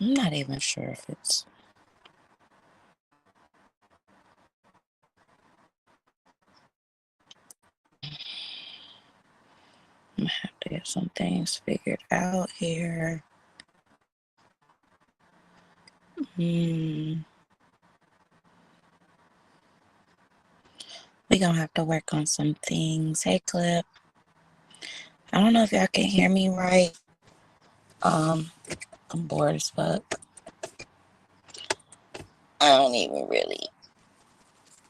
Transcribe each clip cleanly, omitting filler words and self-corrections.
I'm not even sure if it's. I'm gonna have to get some things figured out here. Hmm. We gonna have to work on some things. Hey, Clip. I don't know if y'all can hear me right. Um, I'm bored as fuck. I don't even really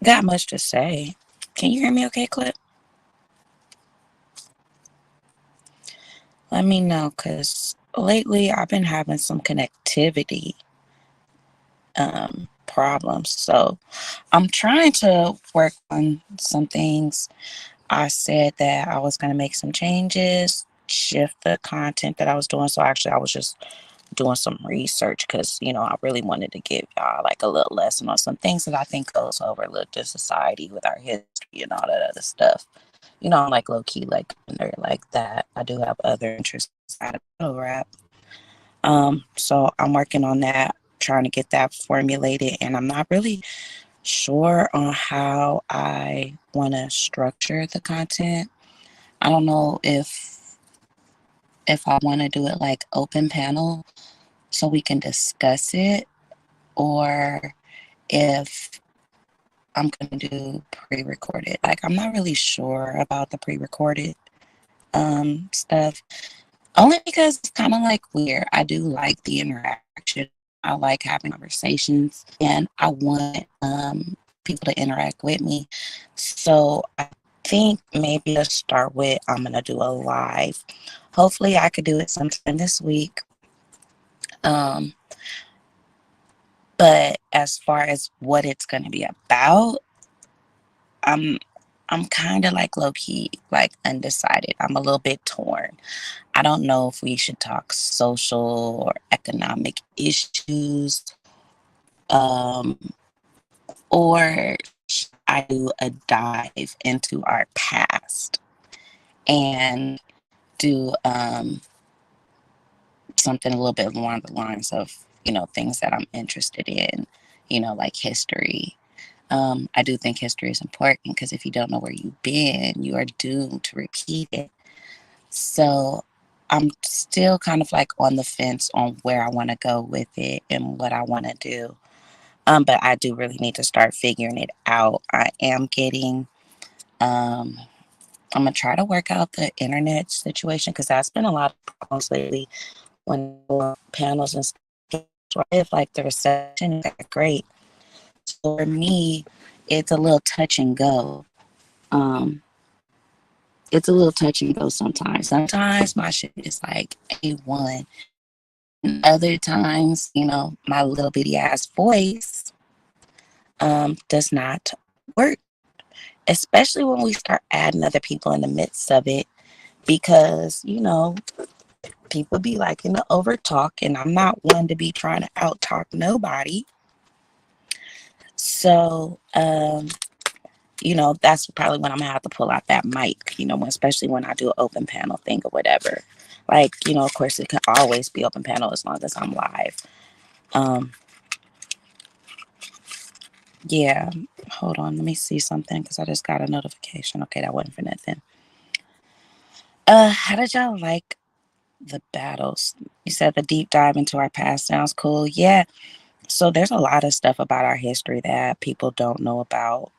got much to say. Can you hear me okay, Clip? Let me know, cause lately I've been having some connectivity problems. So I'm trying to work on some things. I said that I was gonna make some changes, shift the content that I was doing. So actually I was just doing some research because I really wanted to give y'all like a little lesson on some things that I think goes overlooked in society with our history and all that other stuff. I'm like low key like nerd like that. I do have other interests outside of battle rap. So I'm working on that, trying to get that formulated, and I'm not really sure on how I want to structure the content. I don't know if I want to do it like open panel so we can discuss it, or if I'm going to do pre-recorded. Like I'm not really sure about the pre-recorded stuff. Only because it's kind of like weird. I do like the interaction. I like having conversations and I want people to interact with me. So I think maybe let's start with I'm going to do a live. Hopefully I could do it sometime this week. Um, but as far as what it's going to be about, I'm I'm kind of like low key, like undecided. I'm a little bit torn. I don't know if we should talk social or economic issues, um, or I do a dive into our past and do something a little bit along the lines of, things that I'm interested in, like history. I do think history is important because if you don't know where you've been, you are doomed to repeat it. So I'm still kind of like on the fence on where I want to go with it and what I want to do. But I do really need to start figuring it out. I am getting, um, I'm going to try to work out the internet situation because that's been a lot of problems lately when panels and stuff. If like the reception is great. So for me, it's a little touch and go. Um, it's a little touch and go sometimes. Sometimes my shit is like A1. Other times, my little bitty ass voice does not work, especially when we start adding other people in the midst of it, because, people be liking to over talk, and I'm not one to be trying to out talk nobody. So, that's probably when I'm gonna have to pull out that mic, especially when I do an open panel thing or whatever. Like, of course, it can always be open panel as long as I'm live. Um, Yeah, hold on. Let me see something because I just got a notification. Okay, that wasn't for nothing. How did y'all like the battles? You said the deep dive into our past sounds cool. Yeah. So there's a lot of stuff about our history that people don't know about.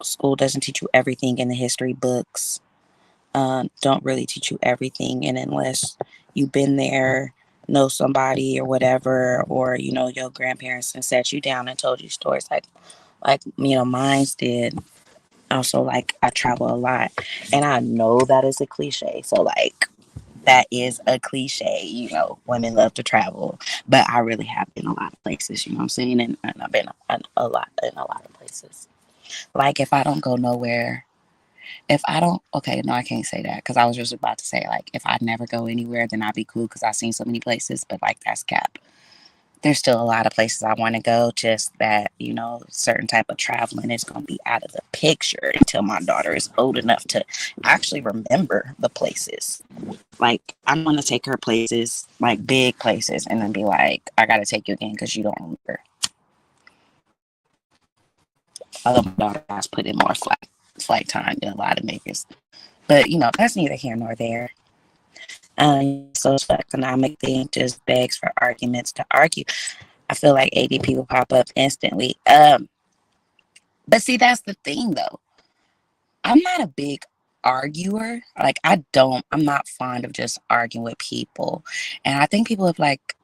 School doesn't teach you everything in the history books. Don't really teach you everything, and unless you've been there, know somebody or whatever, or your grandparents and sat you down and told you stories like mine's did. Also, like I travel a lot, and I know that is a cliche. So like that is a cliche. Women love to travel, but I really have been a lot of places. You know what I'm saying? And I've been a lot in a lot of places. Like if I don't go nowhere, if I don't, okay, no, I can't say that because I was just about to say like if I never go anywhere, then I'd be cool because I've seen so many places. But like that's cap. there's still a lot of places I want to go, just that, certain type of traveling is going to be out of the picture until my daughter is old enough to actually remember the places. Like, I want to take her places, like big places, and then be like, I got to take you again because you don't remember. Although my daughter has put in more flight time than a lot of niggas. But, that's neither here nor there. Social economic thing just begs for arguments to argue. I feel like ADP will pop up instantly. But see, that's the thing though. I'm not a big arguer. Like, I'm not fond of just arguing with people. And I think people have like,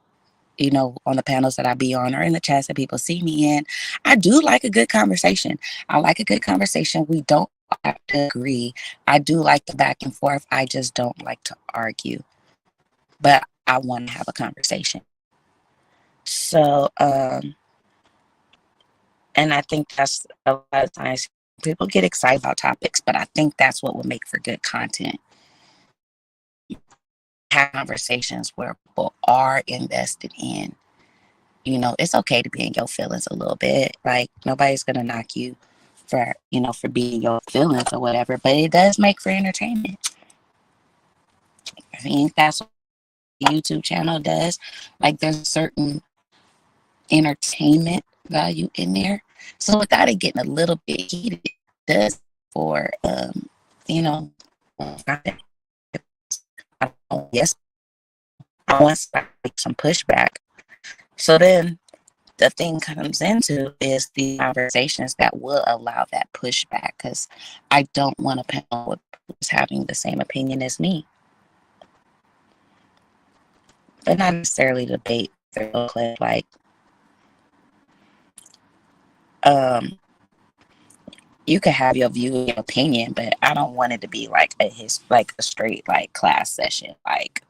on the panels that I be on or in the chats that people see me in, I do like a good conversation. I like a good conversation. We don't have to agree. I do like the back and forth. I just don't like to argue. But I want to have a conversation. So, and I think that's a lot of times people get excited about topics, but I think that's what would make for good content. Have conversations where people are invested in. It's okay to be in your feelings a little bit. Like, nobody's gonna knock you for being your feelings or whatever, but it does make for entertainment. I think that's what the YouTube channel does. Like, there's certain entertainment value in there. So without it getting a little bit heated, it does for yes, I want some pushback. So then the thing comes into is the conversations that will allow that pushback, because I don't want a panel with who's having the same opinion as me, but not necessarily debate. Like, you can have your view and your opinion, but I don't want it to be like a straight like class session. Like,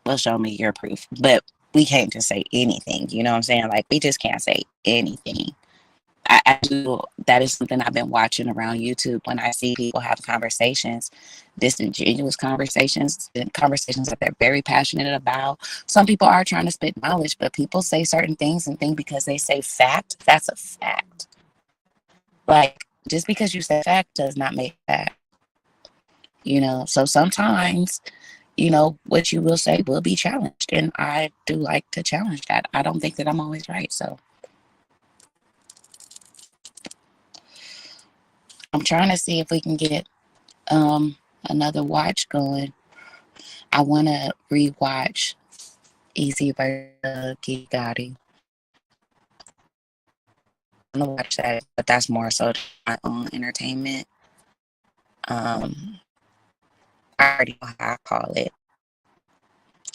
well, show me your proof, but we can't just say anything. You know what I'm saying? Like, we just can't say anything. I do. That is something I've been watching around YouTube when I see people have conversations, disingenuous conversations, and conversations that they're very passionate about. Some people are trying to spit knowledge, but people say certain things and think because they say fact, that's a fact. Like, just because you say fact does not make fact. So sometimes, what you will say will be challenged. And I do like to challenge that. I don't think that I'm always right. So I'm trying to see if we can get another watch going. I want to rewatch Easy versus Kid Gotti. I'm gonna watch that, but that's more so my own entertainment. I already know how I call it,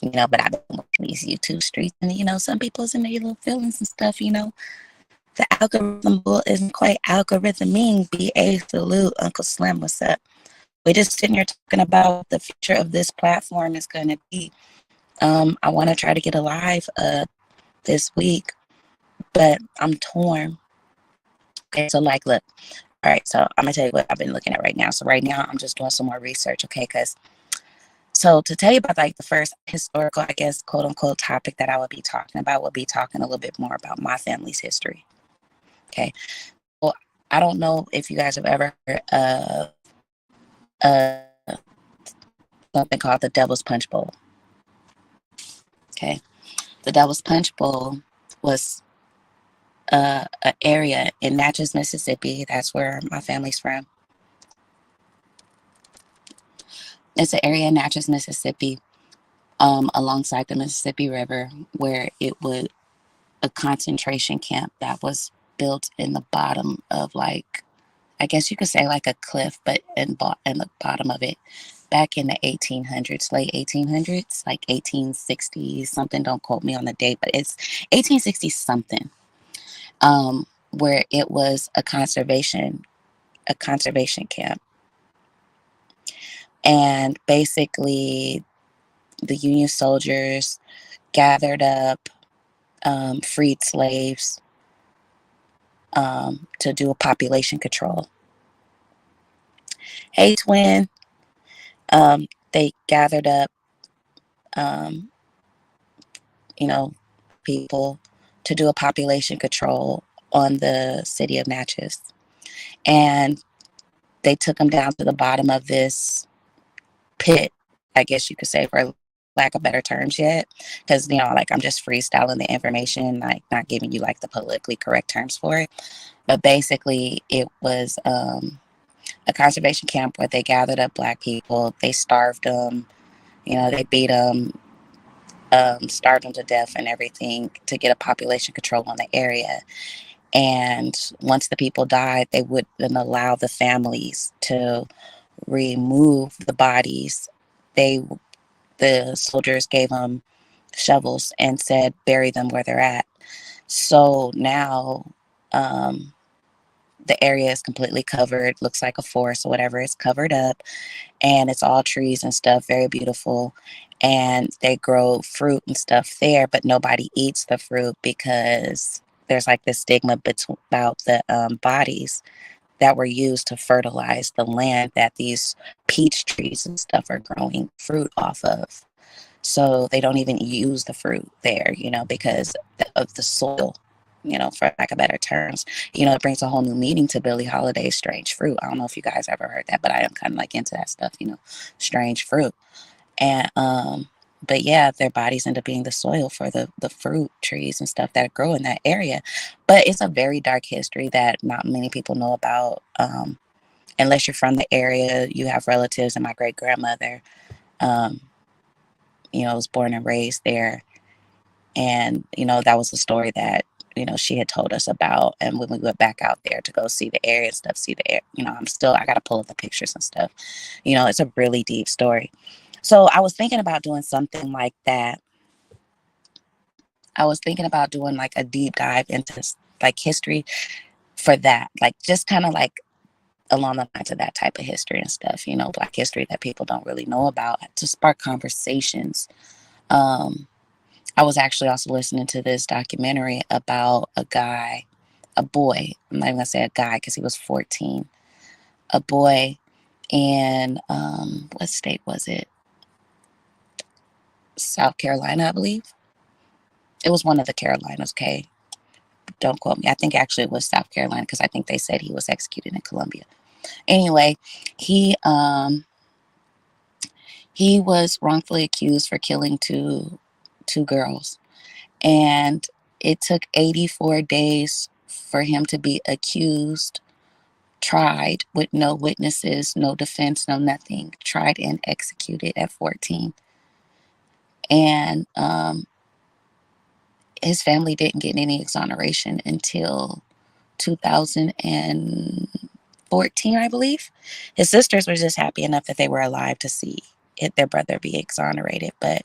but I've been watching these YouTube streets, and some people's in their little feelings and stuff. The algorithm isn't quite algorithming. BA salute, Uncle Slim, what's up? We're just sitting here talking about what the future of this platform is going to be. I want to try to get a live this week, but I'm torn. Okay, so like, look, all right, so I'm gonna tell you what I've been looking at right now. So right now I'm just doing some more research, okay? So to tell you about like the first historical, I guess, quote unquote topic that I would be talking about, would be talking a little bit more about my family's history. Okay. Well, I don't know if you guys have ever heard of something called the Devil's Punch Bowl. Okay. The Devil's Punch Bowl was an area in Natchez, Mississippi. That's where my family's from. It's an area in Natchez, Mississippi, alongside the Mississippi River, where it was a concentration camp that was built in the bottom of, like, I guess you could say like a cliff, but in the bottom of it, back in the 1800s, late 1800s, like 1860 something. Don't quote me on the date, but it's 1860 something. Where it was a conservation camp, and basically the Union soldiers gathered up freed slaves to do a population control. Hey, twin. They gathered up, um, you know, people to do a population control on the city of Natchez. And they took them down to the bottom of this pit, I guess you could say, for lack of better terms yet. Because, like I'm just freestyling the information, like not giving you like the politically correct terms for it. But basically, it was a conservation camp where they gathered up Black people, they starved them, they beat them, starved them to death and everything to get a population control on the area. And once the people died, they would then allow the families to remove the bodies. The soldiers gave them shovels and said, bury them where they're at. So now the area is completely covered, looks like a forest or whatever. It's covered up and it's all trees and stuff, very beautiful. And they grow fruit and stuff there, but nobody eats the fruit because there's like this stigma about the bodies that were used to fertilize the land that these peach trees and stuff are growing fruit off of. So they don't even use the fruit there, because of the soil, for lack of better terms. It brings a whole new meaning to Billie Holiday's Strange Fruit. I don't know if you guys ever heard that, but I am kind of like into that stuff, strange fruit. And but yeah, their bodies end up being the soil for the fruit trees and stuff that grow in that area. But it's a very dark history that not many people know about. Unless you're from the area, you have relatives, and my great grandmother was born and raised there. And, that was a story that, she had told us about. And when we went back out there to go see the area and stuff, see the air, I got to pull up the pictures and stuff. It's a really deep story. So I was thinking about doing something like that. I was thinking about doing like a deep dive into like history for that, like just kind of like along the lines of that type of history and stuff, Black history that people don't really know about, to spark conversations. I was actually also listening to this documentary about a boy. I'm not even gonna say a guy because he was 14. A boy in what state was it? South Carolina, I believe. It was one of the Carolinas. Okay, don't quote me. I think actually it was South Carolina because I think they said he was executed in Columbia. Anyway, he was wrongfully accused for killing two girls. And it took 84 days for him to be accused, tried with no witnesses, no defense, no nothing, tried and executed at 14. And his family didn't get any exoneration until 2014, I believe. His sisters were just happy enough that they were alive to see their brother be exonerated. But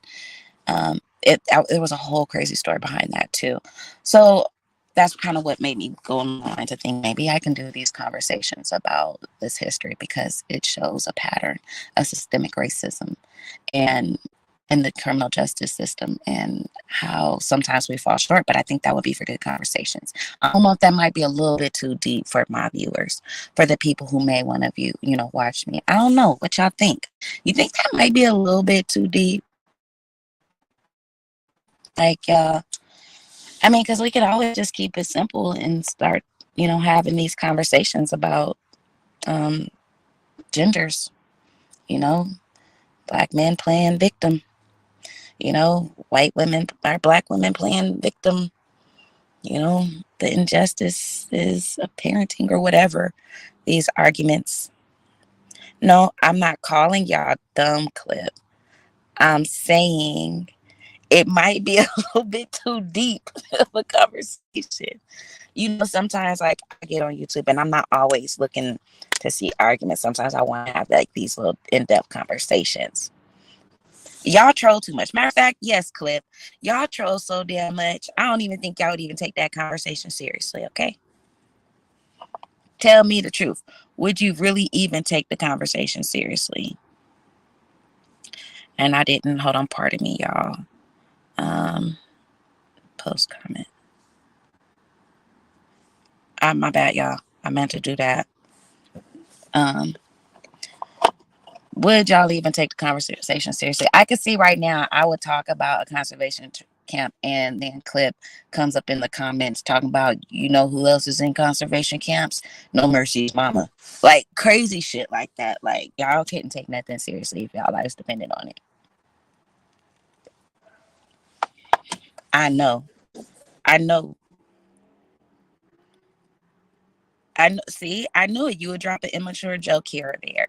there was a whole crazy story behind that too. So that's kind of what made me go online to think maybe I can do these conversations about this history because it shows a pattern of systemic racism and in the criminal justice system and how sometimes we fall short. But I think that would be for good conversations. I don't know if that might be a little bit too deep for my viewers, for the people who may want to watch me. I don't know what y'all think. You think that might be a little bit too deep? Like, I mean, because we could always just keep it simple and start, having these conversations about genders, you know, Black men playing victim, white women or Black women playing victim, the injustice is of parenting or whatever, these arguments. No, I'm not calling y'all dumb, Clip. I'm saying it might be a little bit too deep of a conversation. Sometimes like I get on YouTube and I'm not always looking to see arguments. Sometimes I want to have like these little in-depth conversations. Y'all troll too much. Matter of fact, yes, Clip. Y'all troll so damn much. I don't even think y'all would even take that conversation seriously, okay? Tell me the truth. Would you really even take the conversation seriously? And I didn't. Hold on, pardon me, y'all. Post comment. My bad, y'all. I meant to do that. Would y'all even take the conversation seriously? I can see right now I would talk about a conservation camp, and then Clip comes up in the comments talking about, you know who else is in conservation camps? No Mercy's mama. Like crazy shit like that. Like y'all couldn't take nothing seriously if y'all lives depended on it. I know. I know. I know. See, I knew it. You would drop an immature joke here or there.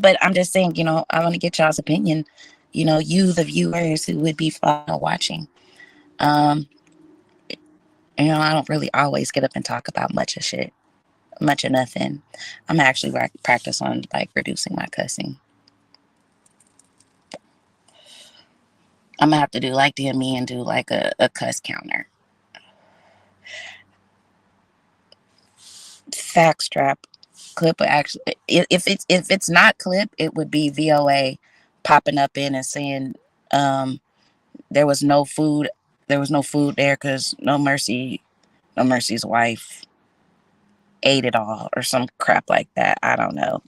But I'm just saying, I want to get y'all's opinion. You, the viewers who would be watching. Um, I don't really always get up and talk about much of shit, much of nothing. I'm actually practice on like reducing my cussing. I'm gonna have to do like DME and do like a cuss counter. Fact strap. Clip would actually, if it's not Clip, it would be VOA popping up in and saying there was no food there because no Mercy's wife ate it all or some crap like that. I don't know.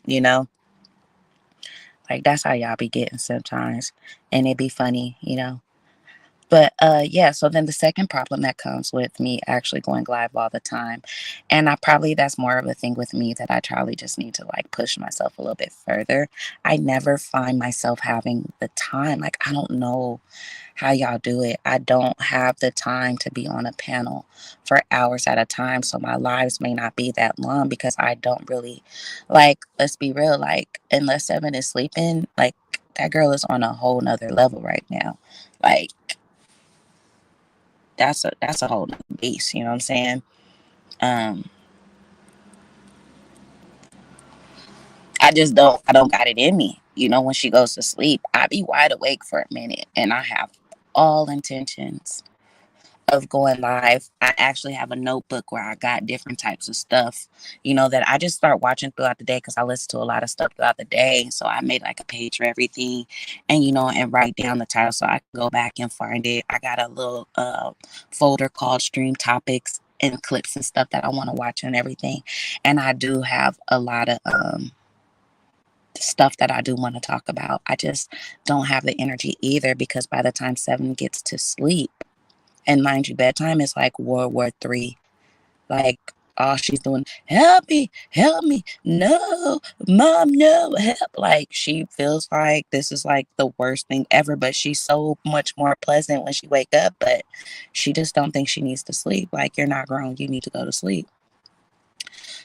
Like that's how y'all be getting sometimes, and it be funny. But yeah, so then the second problem that comes with me actually going live all the time, and that's more of a thing with me that I probably just need to like push myself a little bit further. I never find myself having the time. Like I don't know how y'all do it. I don't have the time to be on a panel for hours at a time. So my lives may not be that long because I don't really like, let's be real, like unless Seven is sleeping, like that girl is on a whole nother level right now. Like that's a whole nother beast, you know what I'm saying? Um I don't got it in me. When she goes to sleep, I be wide awake for a minute and I have all intentions of going live. I actually have a notebook where I got different types of stuff, that I just start watching throughout the day because I listen to a lot of stuff throughout the day. So I made like a page for everything and write down the title so I can go back and find it. I got a little folder called Stream Topics and clips and stuff that I want to watch and everything. And I do have a lot of stuff that I do want to talk about. I just don't have the energy either because by the time Seven gets to sleep, and mind you, bedtime is like World War III. Like, all she's doing, help me, no, mom, no, help. Like, she feels like this is like the worst thing ever, but she's so much more pleasant when she wake up, but she just don't think she needs to sleep. Like, you're not grown, you need to go to sleep.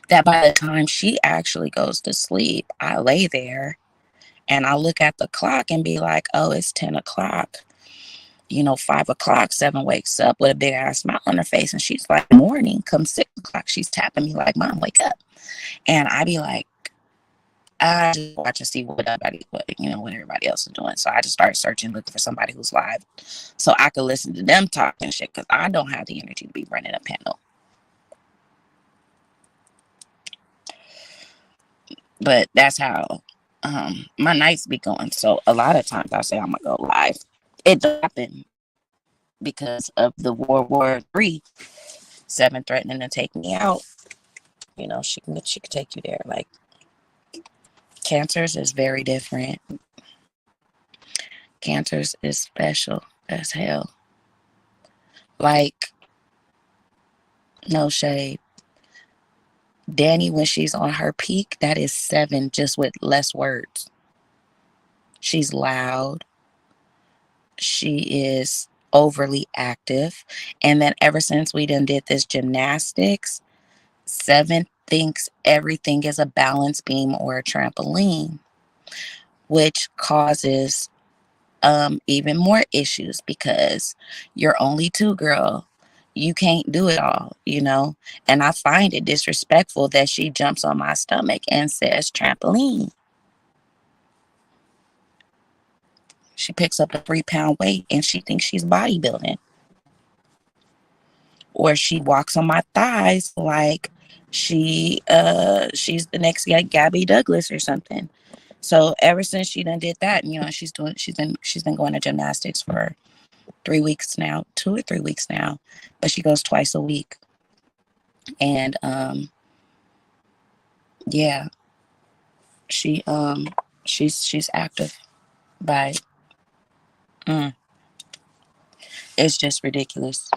That by the time she actually goes to sleep, I lay there and I look at the clock and be like, oh, it's 10 o'clock. 5 o'clock, Seven wakes up with a big ass smile on her face. And she's like, morning, come 6 o'clock. She's tapping me like, mom, wake up. And I be like, I just watch and see what everybody else is doing. So I just started searching, looking for somebody who's live so I could listen to them talk and shit because I don't have the energy to be running a panel. But that's how my nights be going. So a lot of times I say I'm going to go live. It happened because of the World War III. Seven threatening to take me out. She can take you there. Like cancers is very different. Cancers is special as hell. Like no shade. Danny, when she's on her peak, that is Seven just with less words. She's loud. She is overly active. And then ever since we done did this gymnastics, Seven thinks everything is a balance beam or a trampoline, which causes even more issues because you're only two, girl. You can't do it all. And I find it disrespectful that she jumps on my stomach and says trampoline. She picks up a 3-pound weight and she thinks she's bodybuilding. Or she walks on my thighs like she's the next Gabby Douglas or something. So ever since she done did that, she's been going to gymnastics for 3 weeks now, 2 or 3 weeks now, but she goes twice a week. And yeah, she's active by It's just ridiculous.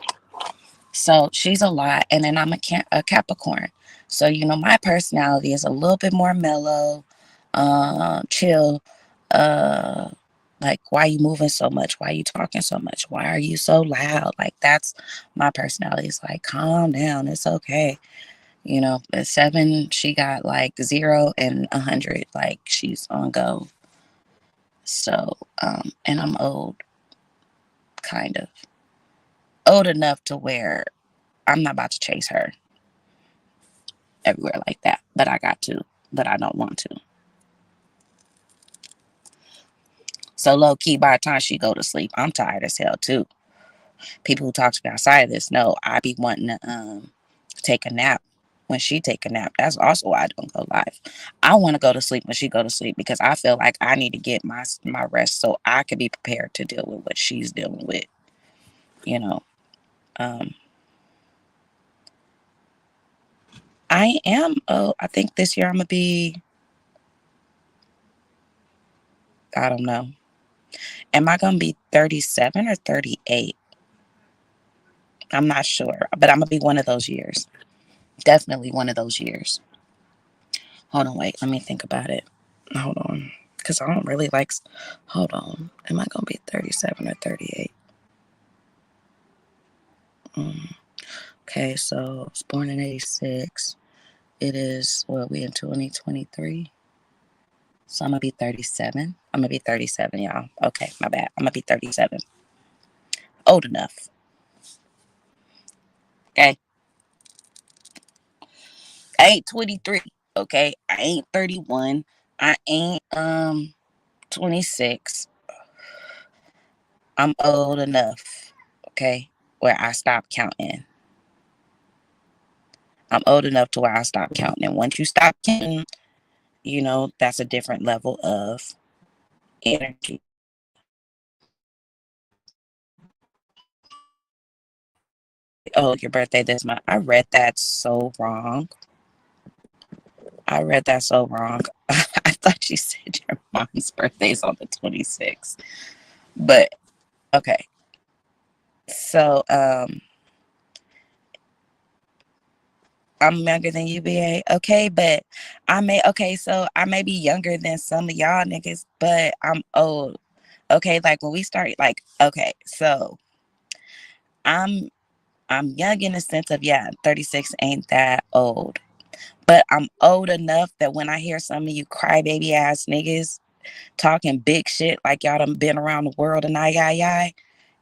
So she's a lot, and then I'm a Capricorn. So my personality is a little bit more mellow, chill. Uh, like, why you moving so much? Why you talking so much? Why are you so loud? Like, that's my personality. It's like, calm down. It's okay. At 7, she got like 0 and 100. Like, she's on go. So, and I'm old, kind of old enough to where I'm not about to chase her everywhere like that, but I got to, but I don't want to. So low key, by the time she go to sleep, I'm tired as hell too. People who talk to me outside of this know I be wanting to take a nap when she take a nap. That's also why I don't go live. I want to go to sleep when she go to sleep because I feel like I need to get my rest so I can be prepared to deal with what she's dealing with. You know, um, I am. Oh, I think this year I'm gonna be. I don't know. Am I gonna be 37 or 38? I'm not sure, but I'm gonna be one of those years. Definitely one of those years. Hold on, wait. Let me think about it. Hold on, because I don't really like. Hold on. Am I gonna be 37 or 38? Okay, so I was born in '86. It is what we in 2023. So I'm gonna be 37. I'm gonna be 37, y'all. Okay, my bad. I'm gonna be 37. Old enough. Okay. I ain't 23. Okay. I ain't 31. I ain't 26. I'm old enough. Okay. Where I stop counting. I'm old enough to where I stop counting. And once you stop counting, that's a different level of energy. Oh, your birthday this month. I read that so wrong. I read that so wrong. I thought you said your mom's birthday's on the 26th. But okay. So I'm younger than you, BA. Okay, but so I may be younger than some of y'all niggas, but I'm old. Okay, like when we start, like, okay, so I'm I'm young in the sense of, yeah, 36 ain't that old. But I'm old enough that when I hear some of you crybaby ass niggas talking big shit like y'all done been around the world and I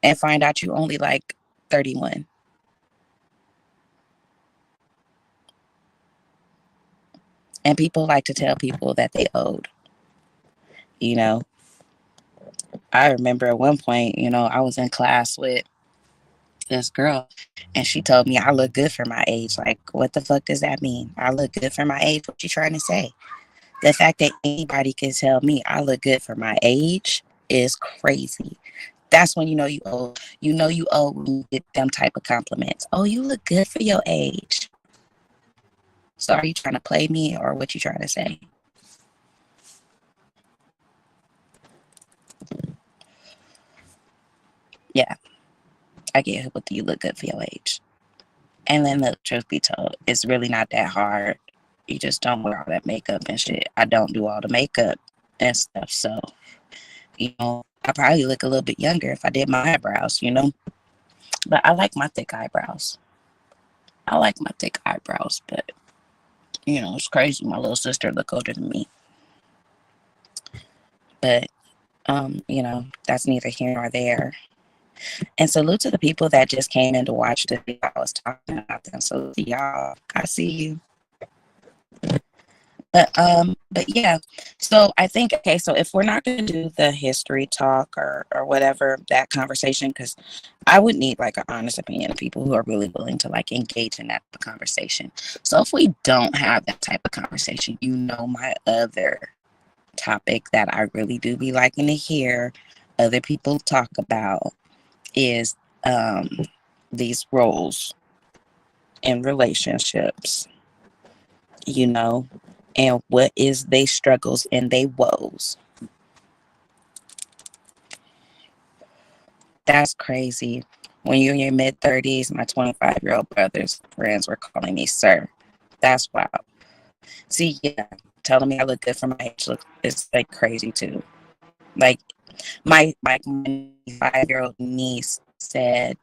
and find out you only like 31. And people like to tell people that they old. You know, I remember at one point, I was in class with this girl and she told me I look good for my age. Like, what the fuck does that mean? I look good for my age? What you trying to say? The fact that anybody can tell me I look good for my age is crazy. That's when you old. You old when you get them type of compliments. Oh, you look good for your age. So are you trying to play me or what you trying to say? Yeah, I get it with you look good for your age. And then the truth be told, it's really not that hard. You just don't wear all that makeup and shit. I don't do all the makeup and stuff. So, I probably look a little bit younger if I did my eyebrows. But I like my thick eyebrows. I like my thick eyebrows, but it's crazy. My little sister look older than me. But that's neither here nor there. And salute to the people that just came in to watch the video. I was talking about them. So y'all, I see you. But yeah. So I think, okay, so if we're not gonna do the history talk or whatever, that conversation, because I would need like an honest opinion of people who are really willing to like engage in that conversation. So if we don't have that type of conversation, my other topic that I really do be liking to hear other people talk about is these roles in relationships, and what is they struggles and they woes. That's crazy. When you're in your mid 30s, my 25-year-old brother's friends were calling me sir. That's wild. See, yeah, telling me I look good for my age look is like crazy too. Like my 5-year-old niece said,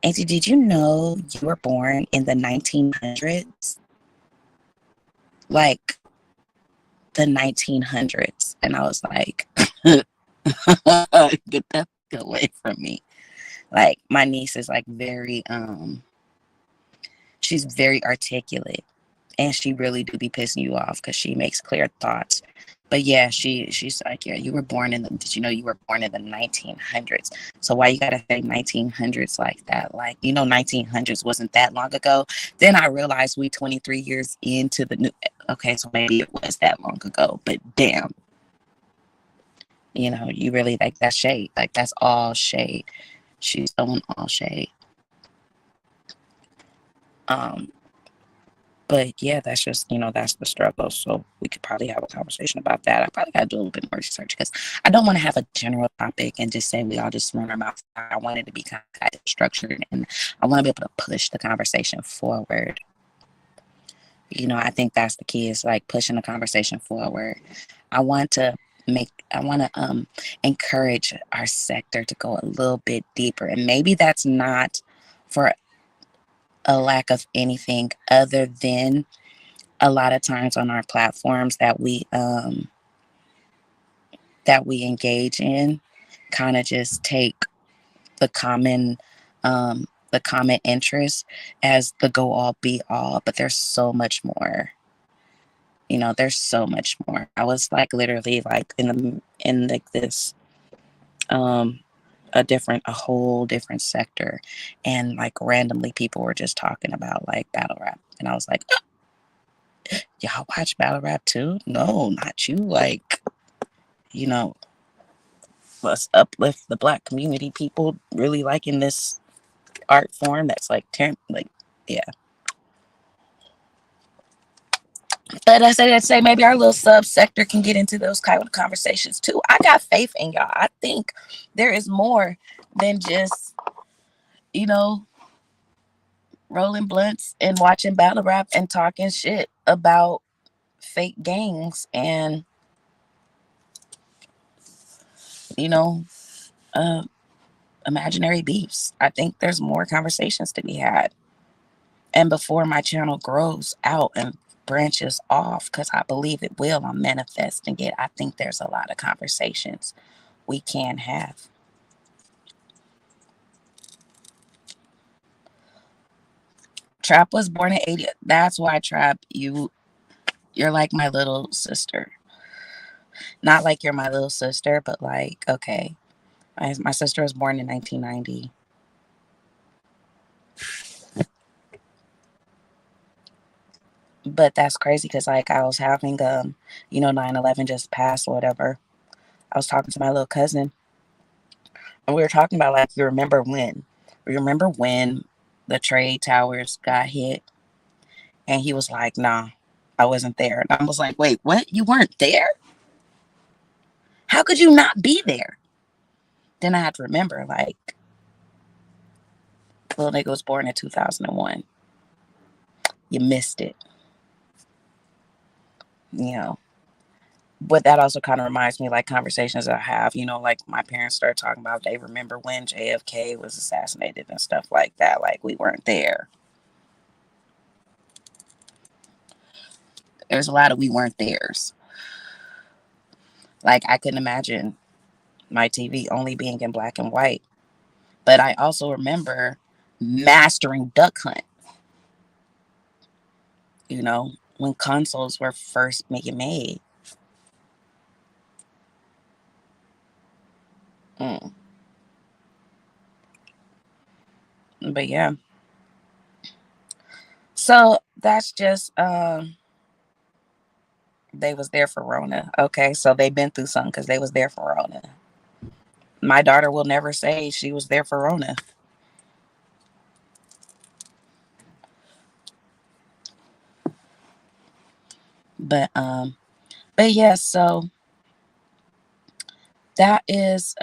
Auntie, did you know you were born in the 1900s? Like the 1900s. And I was like, get that away from me. Like my niece is like very she's very articulate, and she really do be pissing you off because she makes clear thoughts. But yeah, she's like, yeah, you were born in the, did you know you were born in the 1900s? So why you gotta say 1900s like that? Like, 1900s wasn't that long ago. Then I realized we 23 years into the new, okay, so maybe it was that long ago, but damn, you really, like, that shade, like that's all shade. She's throwing all shade. Um, But yeah, that's just, that's the struggle. So we could probably have a conversation about that. I probably got to do a little bit more research because I don't want to have a general topic and just say we all just run our mouth. I want it to be kind of structured, and I want to be able to push the conversation forward. I think that's the key, is like pushing the conversation forward. I want to encourage our sector to go a little bit deeper. And maybe that's not for a lack of anything other than a lot of times on our platforms that we engage in kind of just take the common the common interest as the go all be all, but there's so much more. There's so much more. I was like literally like in like this um a whole different sector, and like randomly people were just talking about like battle rap, and I was like, y'all watch battle rap too? No, not you. Like, you know, let's uplift the Black community. People really liking this art form that's like, yeah. But I say that say maybe our little subsector can get into those kind of conversations too. I got faith in y'all. I think there is more than just, you know, rolling blunts and watching battle rap and talking shit about fake gangs and, you know, uh, imaginary beefs. I think there's more conversations to be had. And before my channel grows out and branches off, because I believe it will, I'm manifesting it, I think there's a lot of conversations we can have. Trap was born in 80. That's why, Trap, you're like my little sister. Not like you're my little sister, but like, okay. My sister was born in 1990. But that's crazy because like I was having 9/11 just passed or whatever. I was talking to my little cousin, and we were talking about like, you remember when the trade towers got hit? And he was like, nah, I wasn't there. And I was like, wait, what? You weren't there? How could you not be there? Then I had to remember, like, little nigga was born in 2001. You missed it, you know. But that also kind of reminds me, like, conversations I have, like my parents start talking about, they remember when JFK was assassinated and stuff like that. Like, we weren't there. There's a lot of we weren't there's. Like, I couldn't imagine my TV only being in black and white. But I also remember mastering Duck Hunt, when consoles were first being made. Mm. But yeah. So that's just they was there for Rona. Okay, so they've been through something because they was there for Rona. My daughter will never say she was there for Rona. But yeah, so that is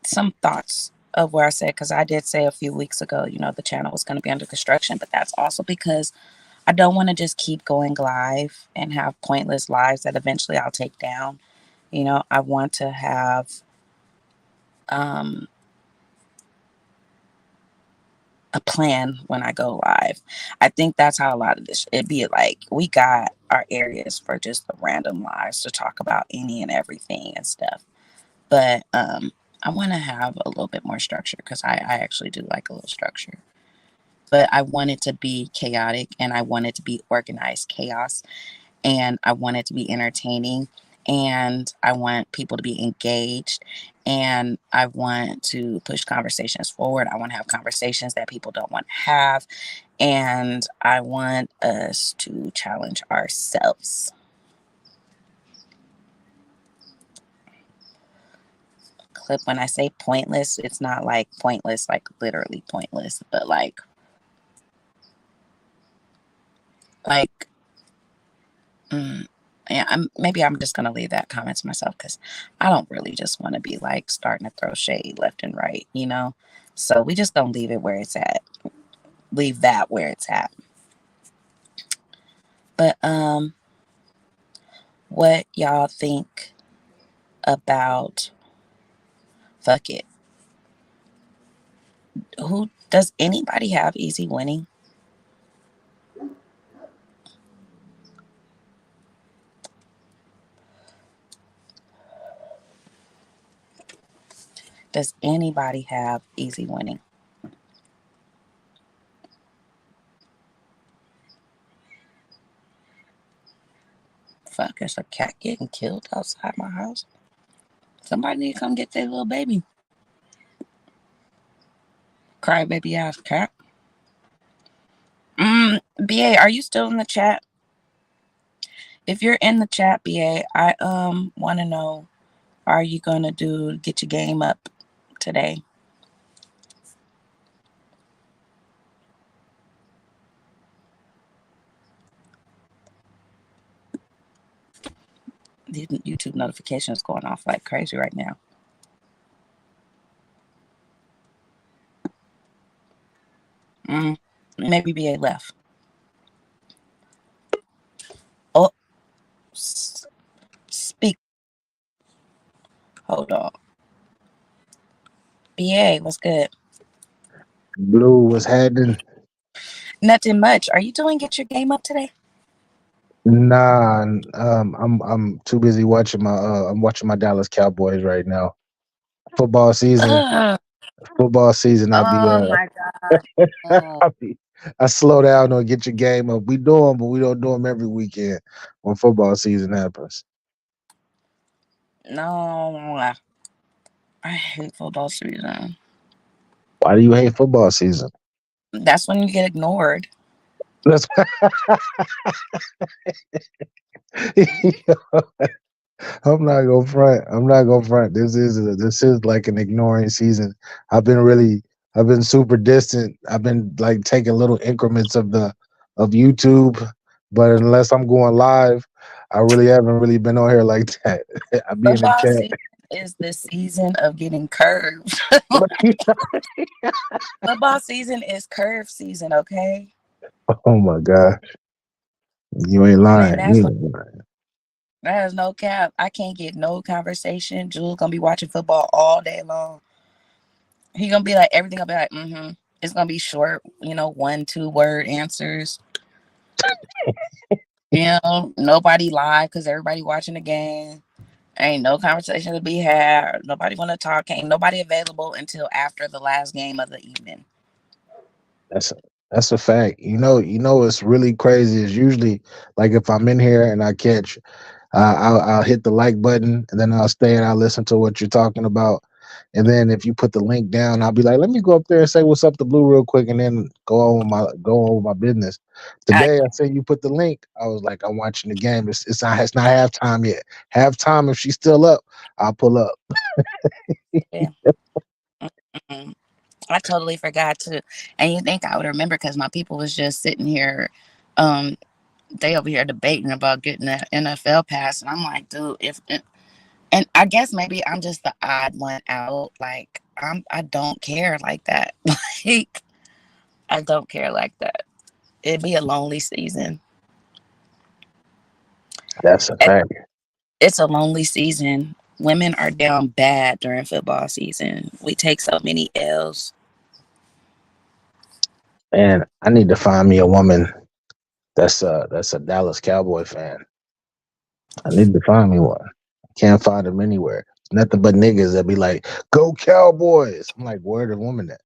some thoughts of where I said, because I did say a few weeks ago, the channel was going to be under construction, but that's also because I don't want to just keep going live and have pointless lives that eventually I'll take down. I want to have um, a plan when I go live. I think that's how a lot of this, it'd be like, we got our areas for just the random lives to talk about any and everything and stuff. But I want to have a little bit more structure because I actually do like a little structure. But I want it to be chaotic and I want it to be organized chaos and I want it to be entertaining and I want people to be engaged and I want to push conversations forward. I want to have conversations that people don't want to have and I want us to challenge ourselves. Clip, when I say pointless, it's not like pointless, like literally pointless, but like yeah, maybe I'm just gonna leave that comment to myself because I don't really just want to be like starting to throw shade left and right. So we just gonna leave it where it's at. Leave that where it's at. But what y'all think about fuck it? Who does anybody have easy winning? Does anybody have easy winning? Fuck, there's a cat getting killed outside my house. Somebody need to come get their little baby. Cry baby ass cat. BA, are you still in the chat? If you're in the chat, BA, I want to know, are you gonna get your game up today? The YouTube notifications going off like crazy right now. Maybe BA left. Oh, speak. Hold on. BA, what's good? Blue, what's happening? Nothing much. Are you doing get your game up today? Nah, I'm too busy watching my Dallas Cowboys right now. Football season, football season. Oh my god. I slow down or get your game up. We do them, but we don't do them every weekend when football season happens. No, I hate football season. Why do you hate football season? That's when you get ignored. That's I'm not gonna front. I'm not gonna front. This is like an ignoring season. I've been super distant. I've been like taking little increments of YouTube, but unless I'm going live, I really haven't really been on here like that. I be in the Football chat. season is the season of getting curved. Football season is curve season, okay? Oh my god, you ain't Man, lying. that's You like, ain't lying. that is no cap. I can't get no conversation. Jules gonna be watching football all day long. He gonna be like everything. Gonna be like, It's gonna be short, 1-2 word answers. Nobody live because everybody watching the game. Ain't no conversation to be had. Nobody want to talk. Ain't nobody available until after the last game of the evening. That's a, that's a fact. What's really crazy is usually like if I'm in here and I catch, I'll hit the like button and then I'll stay and I'll listen to what you're talking about. And then if you put the link down, I'll be like, let me go up there and say what's up to Blue real quick, and then go on with my business. Today I say you put the link. I was like, I'm watching the game. It's not halftime yet. Halftime, if she's still up, I'll pull up. Yeah. I totally forgot to. And you think I would remember because my people was just sitting here. They over here debating about getting that NFL pass, and I'm like, dude, And I guess maybe I'm just the odd one out. Like I don't care like that. Like I don't care like that. It'd be a lonely season. That's a fact. It's a lonely season. Women are down bad during football season. We take so many L's. And I need to find me a woman that's a Dallas Cowboy fan. I need to find me one. Can't find them anywhere. It's nothing but niggas that be like, "Go Cowboys!" I'm like, "Where the woman at?"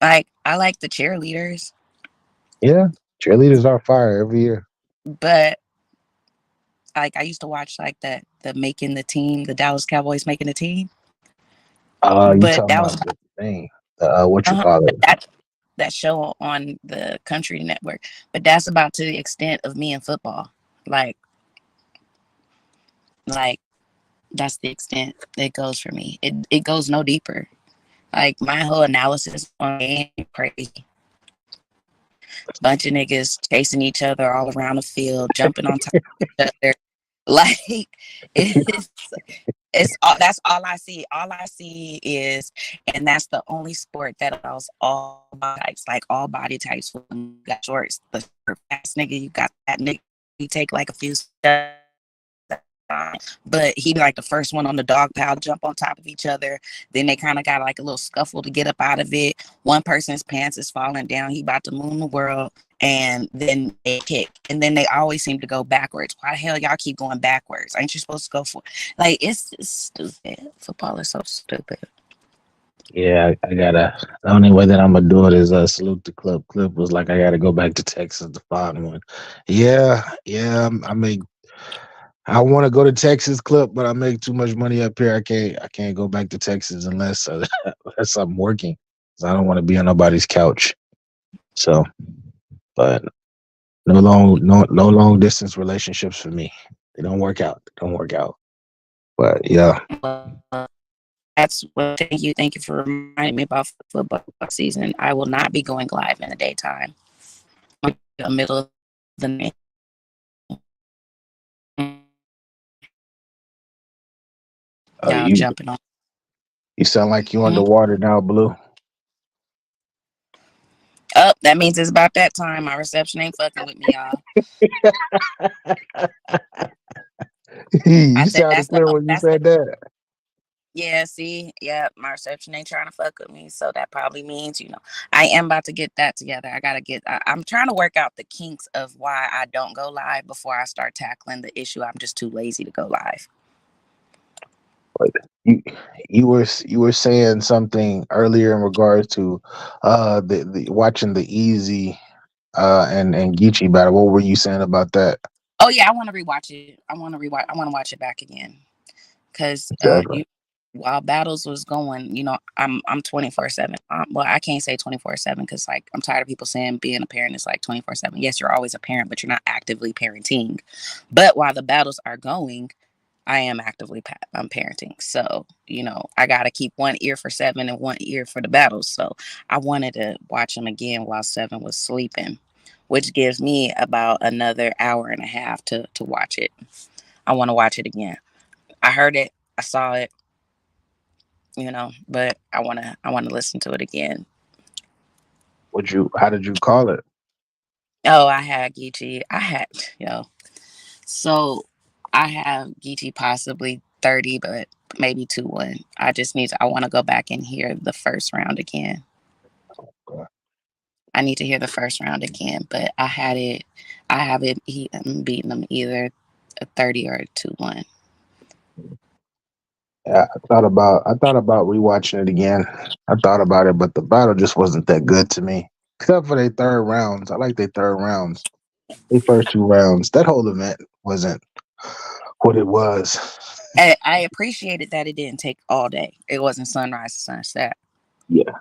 Like I like the cheerleaders, Yeah, cheerleaders are fire every year. but like I used to watch like the making the team, the Dallas Cowboys making the team. You But talking that was about the thing? What you call but it? that show on the country network. But that's about to the extent of me in football. Like like that's the extent it goes for me. It goes no deeper. Like my whole analysis on game crazy. Bunch of niggas chasing each other all around the field, jumping on top of each other. Like it's it's all that's all I see. All I see is, and that's the only sport that allows all body types, like all body types. You got shorts, the fast nigga, you got that nigga. You take like a few steps, but he be like the first one on the dog pile, jump on top of each other. Then they kind of got like a little scuffle to get up out of it. One person's pants is falling down. He about to moon the world. And then they kick. And then they always seem to go backwards. Why the hell y'all keep going backwards? Ain't you supposed to go for like it's stupid. Football is so stupid. Yeah, I gotta. The only way that I'm gonna do it is salute the club. Clip was like, I gotta go back to Texas to find one. Yeah, yeah. I make. I want to go to Texas, Clip, but I make too much money up here. I can't go back to Texas unless unless I'm working. 'Cause I don't want to be on nobody's couch. So, but no long distance relationships for me. They don't work out. They don't work out. But yeah, That's what thank you for reminding me about football season. I will not be going live in the daytime. The middle of the night. Y'all you jumping on. you sound like you Mhm. underwater now, Blue. Oh, that means it's about that time. My reception ain't fucking with me, y'all. I You said sounded clear when you that's the said that. yeah, see, yeah, my reception ain't trying to fuck with me. So that probably means, I am about to get that together. I'm trying to work out the kinks of why I don't go live before I start tackling the issue. I'm just too lazy to go live. But you you were saying something earlier in regards to the watching the Easy and Geechee battle. What were you saying about that? Oh yeah, I want to rewatch it. I want to watch it back again. Because Exactly. you while battles was going, I'm 24/7. Well, I can't say 24/7 because like I'm tired of people saying being a parent is like 24/7. Yes, you're always a parent, but you're not actively parenting. But while the battles are going, I am actively I'm parenting. So I got to keep one ear for Seven and one ear for the battles. So I wanted to watch them again while Seven was sleeping, which gives me about another hour and a half to watch it. I want to watch it again. I heard it, I saw it, but I wanna listen to it again. Would you? How did you call it? Oh, I had Geechee. So I have Geechee possibly 30, but maybe 2-1. I want to go back and hear the first round again. I need to hear the first round again, but I have it I'm beating them either a 30 or a 2-1. Yeah, I thought about rewatching it again. I thought about it, but the battle just wasn't that good to me. Except for their third rounds. I like their third rounds. The first two rounds. That whole event wasn't what it was. I appreciated that it didn't take all day. It wasn't sunrise to sunset. Yeah,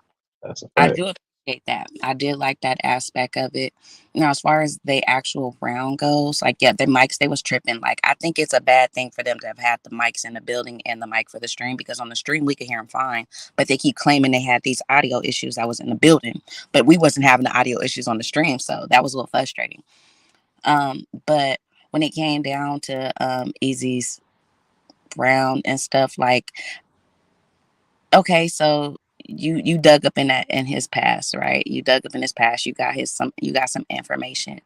that's a I fact. do appreciate that. I did like that aspect of it. Now, as far as the actual round goes, like yeah, the mics they was tripping. Like I think it's a bad thing for them to have had the mics in the building and the mic for the stream because on the stream we could hear them fine, but they keep claiming they had these audio issues that was in the building, but we wasn't having the audio issues on the stream, so that was a little frustrating. But when it came down to Easy's around and stuff, like, okay, so you dug up in his past, right? You dug up in his past. You got some information.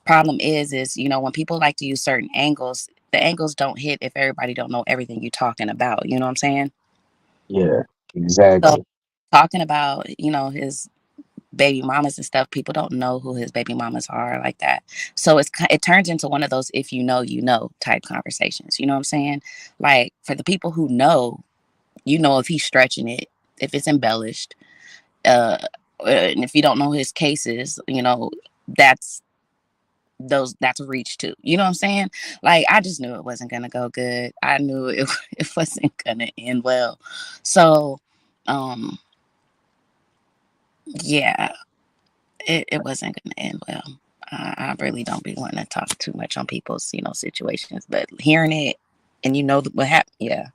Problem is when people like to use certain angles, the angles don't hit if everybody don't know everything you talking about. You know what I'm saying? Yeah, So exactly. talking about his baby mamas and stuff, people don't know who his baby mamas are like that. So it turns into one of those if you know type conversations. You know what I'm saying? Like for the people who know, if he's stretching it, if it's embellished, uh, and if you don't know his cases, that's that's a reach too. You know what I'm saying? Like I just knew it wasn't gonna go good. I knew it wasn't gonna end well. So, um, yeah, it wasn't gonna end well. I really don't be wanting to talk too much on people's situations, but hearing it and what happened, yeah.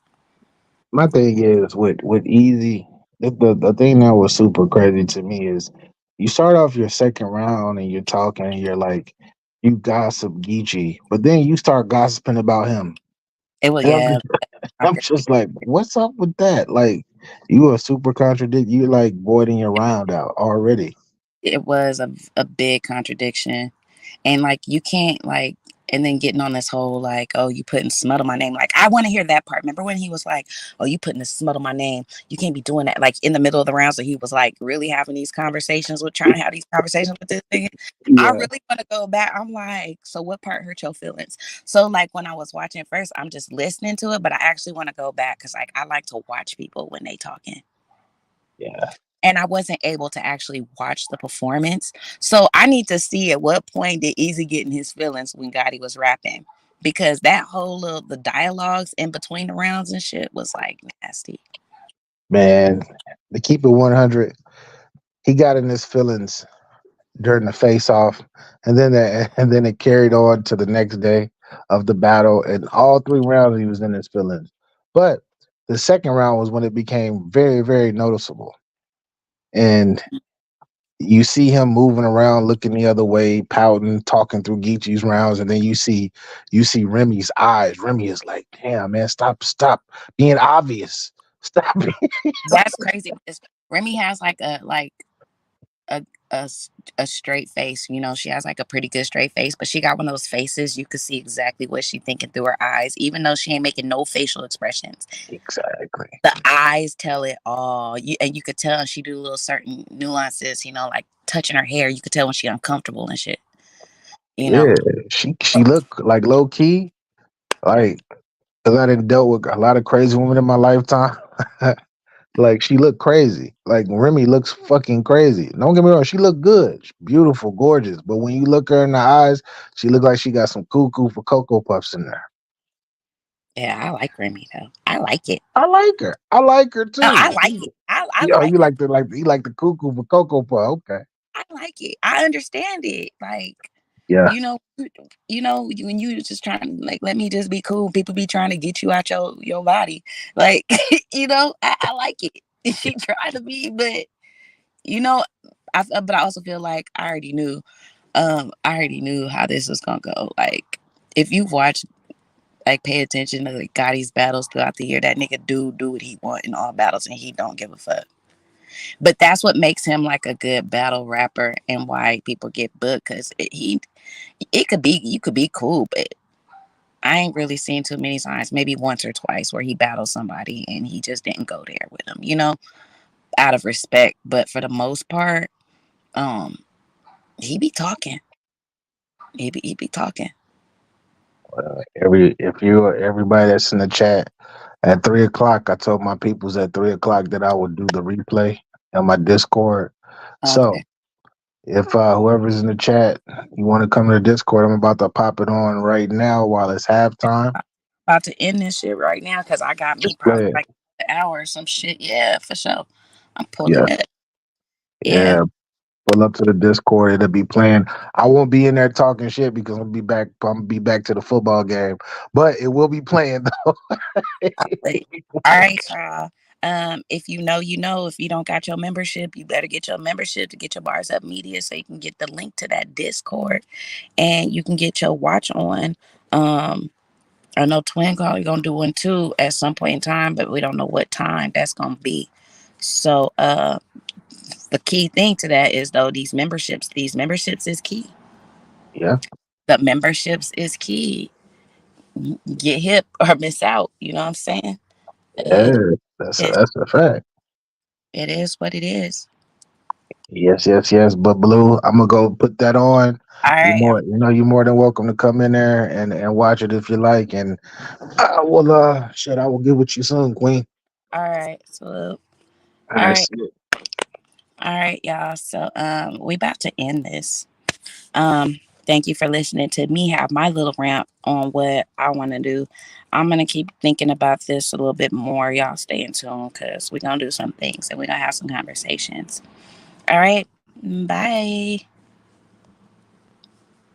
My thing is with Easy, the thing that was super crazy to me is you start off your second round and you're talking and you're like you gossip Geechee, but then you start gossiping about him. It was And yeah. I'm just like, what's up with that? Like you are super contradict. You like voiding your round out already. It was a big contradiction. And like you can't like and then getting on this whole like, oh, you putting smut on my name. Like I want to hear that part. Remember when he was like, oh, you putting the smut on my name. You can't be doing that. Like in the middle of the round. So he was like really having these conversations trying to have these conversations with this nigga. I Yeah, really want to go back. I'm like, so what part hurt your feelings? So like when I was watching first, I'm just listening to it, but I actually want to go back because like I like to watch people when they talking. yeah. And I wasn't able to actually watch the performance. So I need to see at what point did Easy get in his feelings when Gotti was rapping. Because that whole little the dialogues in between the rounds and shit was like nasty. Man, to keep it 100, he got in his feelings during the face off, and then it carried on to the next day of the battle. And all three rounds he was in his feelings. But the second round was when it became very, very noticeable. And you see him moving around, looking the other way, pouting, talking through Geechee's rounds, and then you see Remy's eyes. Remy is like, "Damn, man, stop being obvious. Stop." That's crazy because Remy has like a, a straight face. She has like a pretty good straight face, but she got one of those faces you could see exactly what she thinking through her eyes, even though she ain't making no facial expressions. Exactly. The eyes tell it all. And you could tell she do little certain nuances, like touching her hair. You could tell when she uncomfortable and shit. You know. Yeah, she looked like low key, like, 'cause I didn't dealt with a lot of crazy women in my lifetime. Like she looked crazy. Like Remy looks fucking crazy. Don't get me wrong, she looked good, she's beautiful, gorgeous. But when you look her in the eyes, she looked like she got some cuckoo for cocoa puffs in there. Yeah, I like Remy though. I like it. I like her. I like her No, I too. like it. I Oh, like you her. like the cuckoo for cocoa puff. Okay. I like it. I understand it. Like, Yeah. you know, when you just trying to like let me just be cool. People be trying to get you out your body. Like, I like it. She tried to be, but you know, but I also feel like I already knew how this was gonna go. Like, if you watch, like, pay attention to like Gotti's battles throughout the year, that nigga do what he want in all battles, and he don't give a fuck. But that's what makes him like a good battle rapper, and why people get booked. Because it could be you could be cool, but I ain't really seen too many times, maybe once or twice, where he battled somebody and he just didn't go there with him. Out of respect. But for the most part, um, he be talking. He be talking. Everybody that's in the chat at 3 o'clock, I told my peoples at 3 o'clock that I would do the replay on my Discord. So Okay. if whoever's in the chat, you want to come to the Discord, I'm about to pop it on right now while it's halftime. About to end this shit right now because I got me Just probably play it. like an hour or some shit. Yeah, for sure. I'm Yeah, pulling it. Yeah. yeah. Pull up to the Discord. It'll be playing. I won't be in there talking shit because I'm gonna be back. I'm gonna be back to the football game, but it will be playing though. It will Like, be all playing. right, y'all. If you know, you know. If you don't got your membership, you better get your membership to get your Bars Up Media so you can get the link to that Discord and you can get your watch on. Um, I know Twin Call, you're going to do one too at some point in time, but we don't know what time that's going to be. So, the key thing to that is though these memberships is key. Yeah. The memberships is key. Get hip or miss out. You know what I'm saying? Yeah. It, it's, That's a fact. it is what it is. Yes, yes, yes. But Blue, I'm gonna go put that on. All right. You're more than welcome to come in there and watch it if you like. And I will, shit, I will get with you soon, Queen. All right. So, All all right, right. see you. All right, y'all. So, we about to end this. Thank you for listening to me have my little rant on what I want to do. I'm gonna keep thinking about this a little bit more. Y'all stay in tune because we're gonna do some things and we're gonna have some conversations. All right, bye.